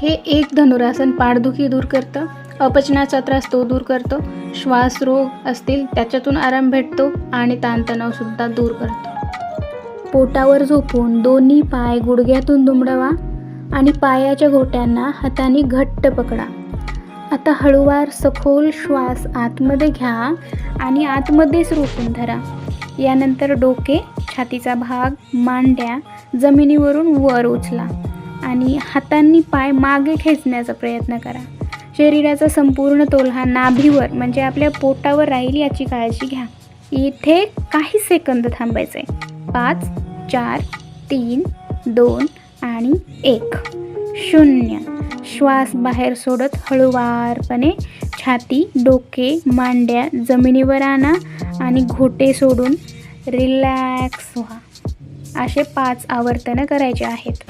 हे एक धनुरासन पाठदुखी दूर करतं, अपचनाचा त्रास तो दूर करतो, श्वास रोग असतील त्याच्यातून आराम भेटतो आणि ताणतणावसुद्धा दूर करतो। पोटावर झोपून दोन्ही पाय गुडघ्यातून दुमडवा आणि पायाच्या घोट्यांना हाताने घट्ट पकडा। आता हळूवार सखोल श्वास आतमध्ये घ्या आणि आतमध्येच रोखून धरा। यानंतर डोके, छातीचा भाग, मांड्या जमिनीवरून वर उचला आणि हातांनी पाय मागे खेचण्याचा प्रयत्न करा। शरीराचा संपूर्ण तोल हा नाभीवर म्हणजे आपल्या पोटावर राहील याची काळजी घ्या। इथे काही सेकंद थांबायचे। 5, 4, 3, 2 आणि 1, 0। श्वास बाहेर सोडत हळूवारपणे छाती, डोके, मांड्या जमिनीवर आणा आणि घोटे सोडून रिलॅक्स व्हा। असे 5 आवर्तनं करायचे आहेत।